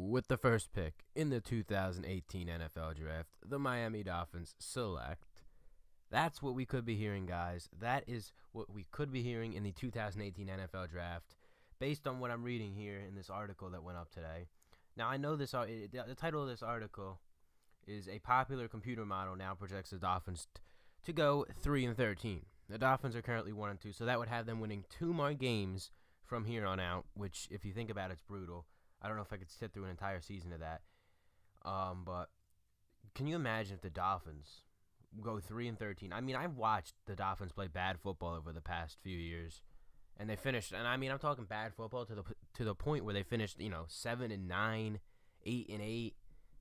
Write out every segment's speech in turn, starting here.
With the first pick in the 2018 NFL Draft, the Miami Dolphins select. That's what we could be hearing, guys. That is what we could be hearing in the 2018 NFL Draft, based on what I'm reading here in this article that went up today. Now, I know the title of this article is "A Popular Computer Model Now Projects the Dolphins to Go 3-13." The Dolphins are currently 1-2, so that would have them winning 2 more games from here on out, which, if you think about it, it's brutal. I don't know if I could sit through an entire season of that. But can you imagine if the Dolphins go 3-13? I mean, I've watched the Dolphins play bad football over the past few years, and they finished. And I mean, I'm talking bad football to the point where they finished, 7-9, 8-8,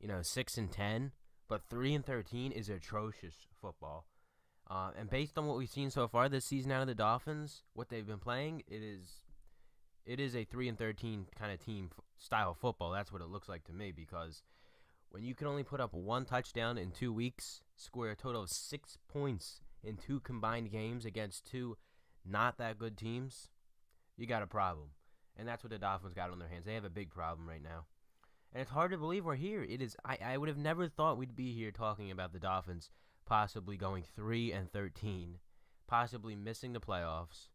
6-10. But 3-13 is atrocious football. And based on what we've seen so far this season out of the Dolphins, what they've been playing, it is a 3-13 kind of team style football. That's what it looks like to me, because when you can only put up 1 touchdown in 2 weeks, score a total of 6 points in 2 combined games against 2 not that good teams, you got a problem. And that's what the Dolphins got on their hands. They have a big problem right now. And it's hard to believe we're here. It is. I would have never thought we'd be here talking about the Dolphins possibly going 3-13, possibly missing the playoffs.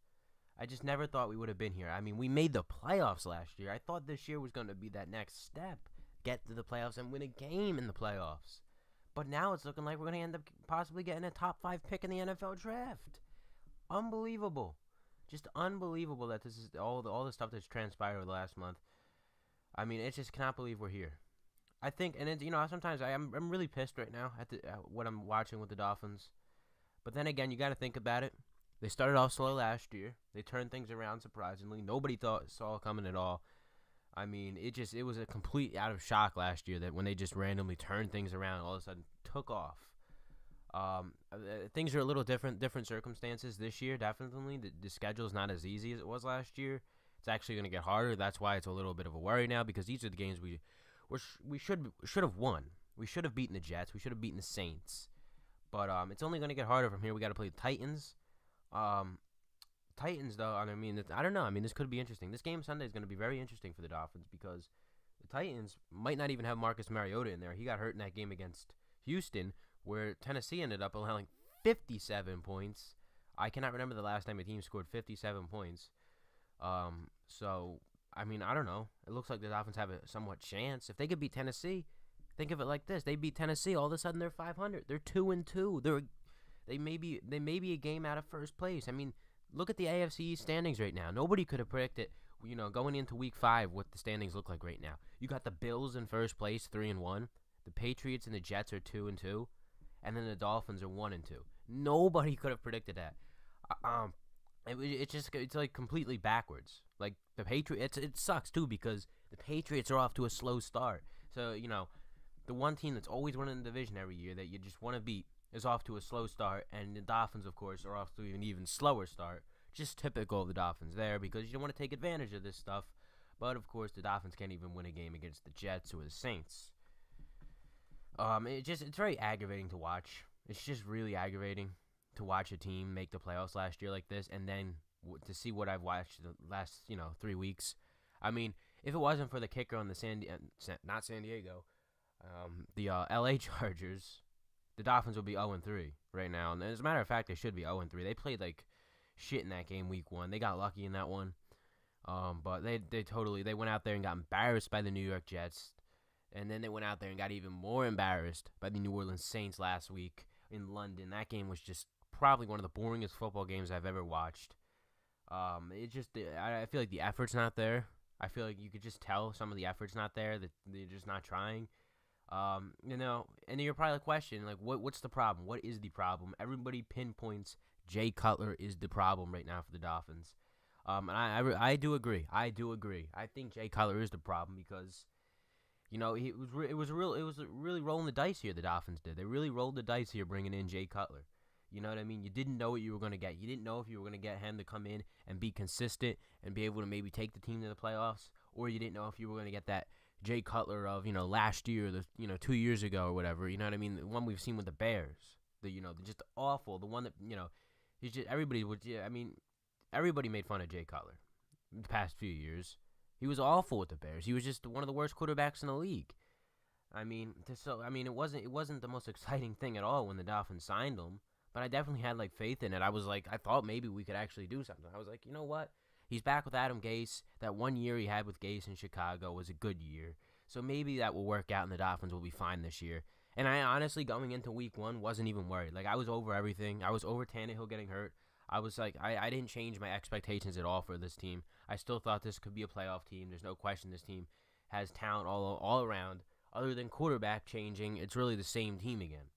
I just never thought we would have been here. I mean, we made the playoffs last year. I thought this year was going to be that next step, get to the playoffs and win a game in the playoffs. But now it's looking like we're going to end up possibly getting a top 5 pick in the NFL draft. Unbelievable. Just unbelievable that this is all the stuff that's transpired over the last month. I mean, it just cannot believe we're here. I think, and sometimes I'm really pissed right now at what I'm watching with the Dolphins. But then again, you got to think about it. They started off slow last year. They turned things around surprisingly. Nobody saw it coming at all. I mean, it was a complete out of shock last year that when they just randomly turned things around, all of a sudden took off. Things are a little different circumstances this year. Definitely, the schedule is not as easy as it was last year. It's actually going to get harder. That's why it's a little bit of a worry now, because these are the games we should have won. We should have beaten the Jets. We should have beaten the Saints. But it's only going to get harder from here. We got to play the Titans. Titans, though, I mean, I don't know. I mean, this could be interesting. This game Sunday is going to be very interesting for the Dolphins, because the Titans might not even have Marcus Mariota in there. He got hurt in that game against Houston, where Tennessee ended up allowing 57 points. I cannot remember the last time a team scored 57 points. So, I mean, I don't know. It looks like the Dolphins have a somewhat chance. If they could beat Tennessee, think of it like this. They beat Tennessee, all of a sudden they're 500. They're 2-2. They may be a game out of first place. I mean, look at the AFC East standings right now. Nobody could have predicted, going into Week 5 what the standings look like right now. You got the Bills in first place, 3-1. The Patriots and the Jets are 2-2, and then the Dolphins are 1-2. Nobody could have predicted that. It's like completely backwards. Like the Patriots, it sucks too, because the Patriots are off to a slow start. So the one team that's always winning the division every year that you just want to beat is off to a slow start, and the Dolphins, of course, are off to an even slower start. Just typical of the Dolphins there, because you don't want to take advantage of this stuff. But, of course, the Dolphins can't even win a game against the Jets or the Saints. It's very aggravating to watch. It's just really aggravating to watch a team make the playoffs last year like this, and then to see what I've watched the last, 3 weeks. I mean, if it wasn't for the kicker on the the LA Chargers, the Dolphins would be 0-3 right now. And as a matter of fact, they should be 0-3. They played like shit in that game week 1. They got lucky in that one. But they went out there and got embarrassed by the New York Jets. And then they went out there and got even more embarrassed by the New Orleans Saints last week in London. That game was just probably one of the boringest football games I've ever watched. I feel like the effort's not there. I feel like you could just tell some of the effort's not there, that they're just not trying. And you're probably questioning, like, what's the problem? What is the problem? Everybody pinpoints Jay Cutler is the problem right now for the Dolphins. And I do agree. I think Jay Cutler is the problem, because, it was really rolling the dice here. The Dolphins did. They really rolled the dice here, bringing in Jay Cutler. You know what I mean? You didn't know what you were going to get. You didn't know if you were going to get him to come in and be consistent and be able to maybe take the team to the playoffs, or you didn't know if you were going to get that Jay Cutler of, last year, 2 years ago or whatever. You know what I mean? The one we've seen with the Bears. Just awful. The one that, he's just, everybody made fun of Jay Cutler the past few years. He was awful with the Bears. He was just one of the worst quarterbacks in the league. It wasn't the most exciting thing at all when the Dolphins signed him, but I definitely had like faith in it. I thought maybe we could actually do something. I was like, you know what? He's back with Adam Gase. That 1 year he had with Gase in Chicago was a good year, so maybe that will work out and the Dolphins will be fine this year. And I honestly, going into week 1, wasn't even worried. Like, I was over everything. I was over Tannehill getting hurt. I was like, I didn't change my expectations at all for this team. I still thought this could be a playoff team. There's no question this team has talent all around. Other than quarterback changing, it's really the same team again.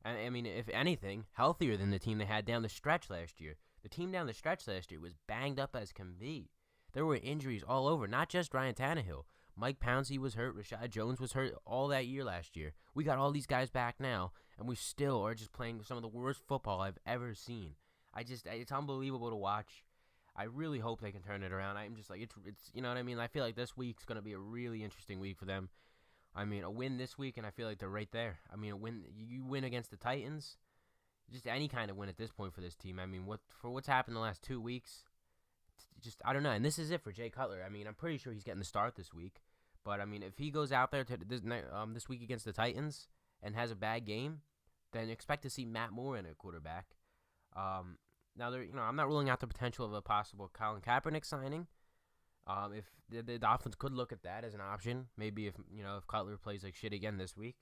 And I mean, if anything, healthier than the team they had down the stretch last year. The team down the stretch last year was banged up as can be. There were injuries all over, not just Ryan Tannehill. Mike Pouncey was hurt. Rashad Jones was hurt all that year last year. We got all these guys back now, and we still are just playing some of the worst football I've ever seen. It's unbelievable to watch. I really hope they can turn it around. I'm just like, it's you know what I mean? I feel like this week's going to be a really interesting week for them. I mean, a win this week, and I feel like they're right there. I mean, you win against the Titans, just any kind of win at this point for this team. I mean, what's happened the last 2 weeks, just I don't know. And this is it for Jay Cutler. I mean, I'm pretty sure he's getting the start this week. But I mean, if he goes out there this week against the Titans and has a bad game, then expect to see Matt Moore in at quarterback. Now, I'm not ruling out the potential of a possible Colin Kaepernick signing. If the Dolphins could look at that as an option, maybe if Cutler plays like shit again this week,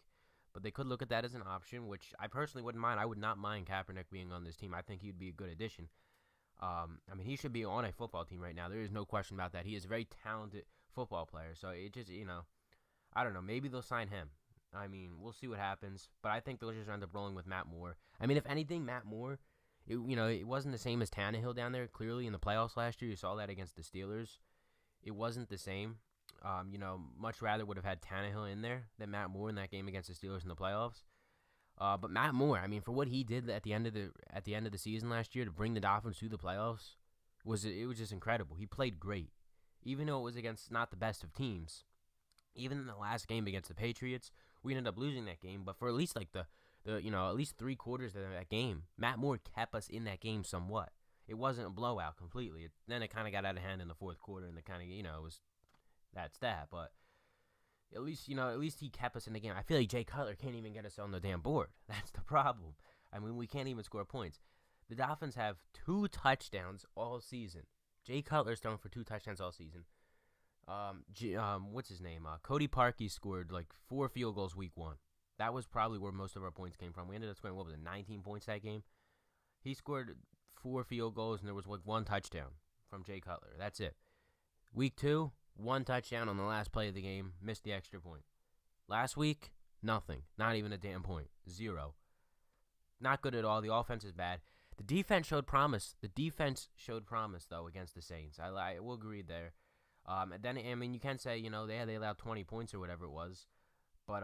but they could look at that as an option, which I personally wouldn't mind. I would not mind Kaepernick being on this team. I think he'd be a good addition. I mean, he should be on a football team right now. There is no question about that. He is a very talented football player. So it just, I don't know. Maybe they'll sign him. I mean, we'll see what happens. But I think they'll just end up rolling with Matt Moore. I mean, if anything, Matt Moore, it wasn't the same as Tannehill down there. Clearly, in the playoffs last year, you saw that against the Steelers. It wasn't the same. Much rather would have had Tannehill in there than Matt Moore in that game against the Steelers in the playoffs. But Matt Moore, I mean, for what he did at the end of the season last year to bring the Dolphins to the playoffs, it was just incredible. He played great, even though it was against not the best of teams. Even in the last game against the Patriots, we ended up losing that game. But for at least like the at least 3 quarters of that game, Matt Moore kept us in that game somewhat. It wasn't a blowout completely. Then it kind of got out of hand in the fourth quarter, and it kind of it was that's that. But at least he kept us in the game. I feel like Jay Cutler can't even get us on the damn board. That's the problem. I mean, we can't even score points. The Dolphins have 2 touchdowns all season. Jay Cutler's thrown for 2 touchdowns all season. What's his name? Cody Parkey scored like 4 field goals week 1. That was probably where most of our points came from. We ended up scoring 19 points that game. He scored 4 field goals and there was like 1 touchdown from Jay Cutler. That's it. Week 2. 1 touchdown on the last play of the game, missed the extra point. Last week, nothing. Not even a damn point. 0. Not good at all. The offense is bad. The defense showed promise. Though, against the Saints. I will agree there. And then, I mean, you can say, they allowed 20 points or whatever it was. But,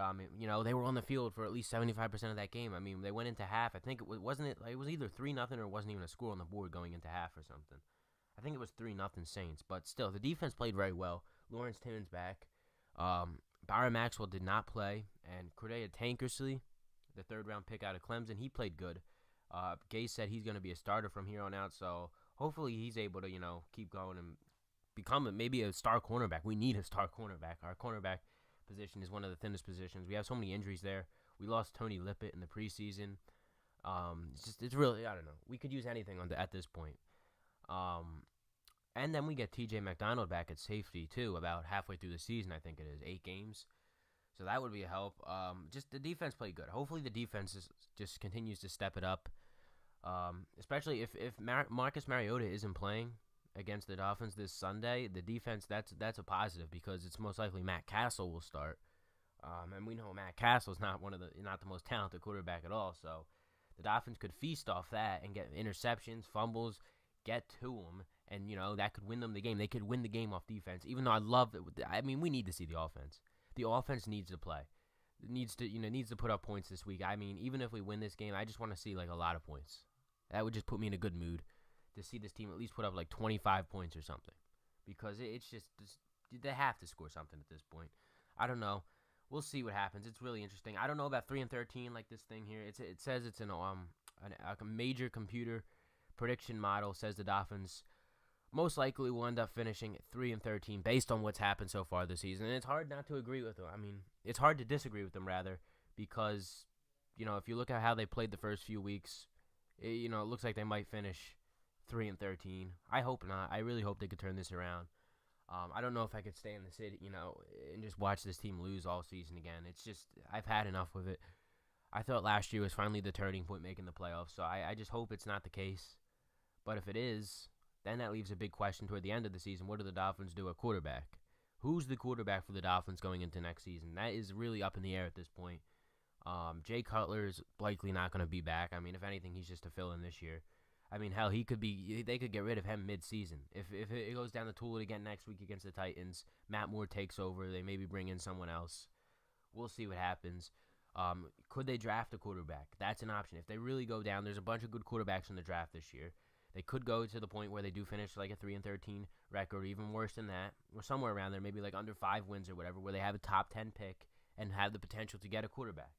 they were on the field for at least 75% of that game. I mean, they went into half. I think it was either 3-0 or it wasn't even a score on the board going into half or something. I think it was 3-0 Saints, but still, the defense played very well. Lawrence Timmons back. Byron Maxwell did not play, and Cordea Tankersley, the 3rd-round pick out of Clemson, he played good. Gase said he's going to be a starter from here on out, so hopefully he's able to, keep going and become maybe a star cornerback. We need a star cornerback. Our cornerback position is one of the thinnest positions. We have so many injuries there. We lost Tony Lippett in the preseason. It's really, I don't know. We could use anything at this point. And then we get TJ McDonald back at safety too, about halfway through the season. I think it is 8 games, so that would be a help. Just the defense played good. Hopefully the defense just continues to step it up. Especially if Marcus Mariota isn't playing against the Dolphins this Sunday, the defense that's a positive because it's most likely Matt Castle will start. And we know Matt Castle's not the most talented quarterback at all, so the Dolphins could feast off that and get interceptions, fumbles, get to them, and that could win them the game. They could win the game off defense. Even though I love it, I mean, we need to see the offense. The offense needs to play. It needs to put up points this week. I mean, even if we win this game, I just want to see like a lot of points. That would just put me in a good mood to see this team at least put up like 25 points or something, because it's just they have to score something at this point. I don't know. We'll see what happens. It's really interesting. I don't know about 3-13 like this thing here. It says it's a major computer prediction model says the Dolphins most likely will end up finishing 3-13 based on what's happened so far this season. And it's hard not to agree with them. I mean, it's hard to disagree with them rather, because if you look at how they played the first few weeks, it looks like they might finish 3-13. I hope not. I really hope they could turn this around. I don't know if I could stay in the city, and just watch this team lose all season again. It's just I've had enough of it. I thought last year was finally the turning point making the playoffs, so I just hope it's not the case. But if it is, then that leaves a big question toward the end of the season. What do the Dolphins do at quarterback? Who's the quarterback for the Dolphins going into next season? That is really up in the air at this point. Jay Cutler is likely not going to be back. I mean, if anything, he's just a fill-in this year. I mean, hell, they could get rid of him mid-season. If it goes down the toilet again next week against the Titans, Matt Moore takes over. They maybe bring in someone else. We'll see what happens. Could they draft a quarterback? That's an option. If they really go down, there's a bunch of good quarterbacks in the draft this year. They could go to the point where they do finish like a 3-13 record, or even worse than that, or somewhere around there, maybe like under 5 wins or whatever, where they have a top 10 pick and have the potential to get a quarterback.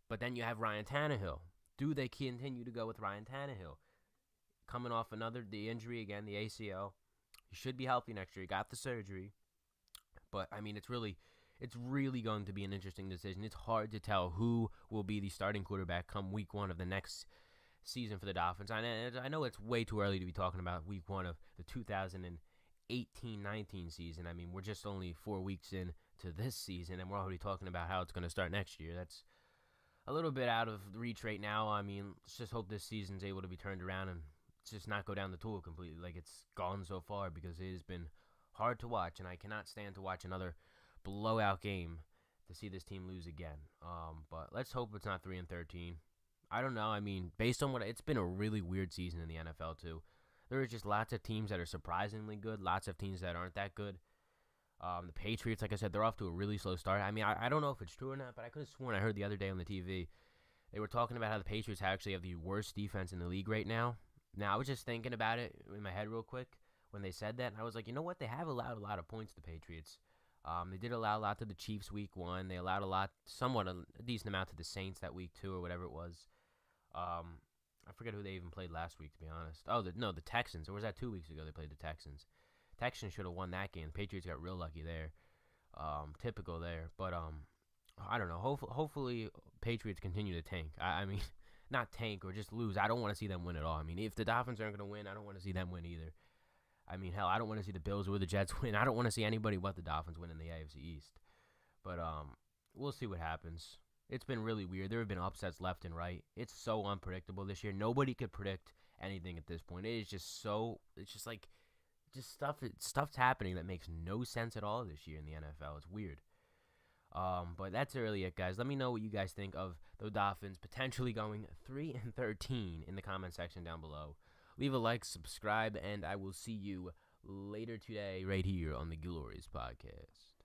But then you have Ryan Tannehill. Do they continue to go with Ryan Tannehill? Coming off the injury again, the ACL. He should be healthy next year. He got the surgery. But, I mean, it's really going to be an interesting decision. It's hard to tell who will be the starting quarterback come week 1 of the next season for the Dolphins. I know it's way too early to be talking about week 1 of the 2018-19 season. I mean, we're just only 4 weeks into this season, and we're already talking about how it's going to start next year. That's a little bit out of reach right now. I mean, let's just hope this season's able to be turned around and just not go down the toilet completely like it's gone so far, because it has been hard to watch, and I cannot stand to watch another blowout game to see this team lose again. But let's hope it's not 3-13. I don't know. I mean, based on it's been a really weird season in the NFL too. There are just lots of teams that are surprisingly good, lots of teams that aren't that good. The Patriots, like I said, they're off to a really slow start. I mean, I don't know if it's true or not, but I could have sworn I heard the other day on the TV they were talking about how the Patriots actually have the worst defense in the league right now. Now, I was just thinking about it in my head real quick when they said that, and I was like, you know what? They have allowed a lot of points to the Patriots. They did allow a lot to the Chiefs week 1. They allowed a decent amount to the Saints that week 2 or whatever it was. I forget who they even played last week, to be honest. The Texans. Or was that 2 weeks ago they played the Texans? Texans should have won that game. Patriots got real lucky there. Typical there. But I don't know. Hopefully Patriots continue to tank. I mean, not tank or just lose. I don't want to see them win at all. I mean, if the Dolphins aren't going to win, I don't want to see them win either. I mean, hell, I don't want to see the Bills or the Jets win. I don't want to see anybody but the Dolphins win in the AFC East. But we'll see what happens. It's been really weird. There have been upsets left and right. It's so unpredictable this year. Nobody could predict anything at this point. It is just stuff's happening that makes no sense at all this year in the NFL. It's weird. But that's really it, guys. Let me know what you guys think of the Dolphins potentially going 3-13 in the comment section down below. Leave a like, subscribe, and I will see you later today right here on the Glorious Podcast.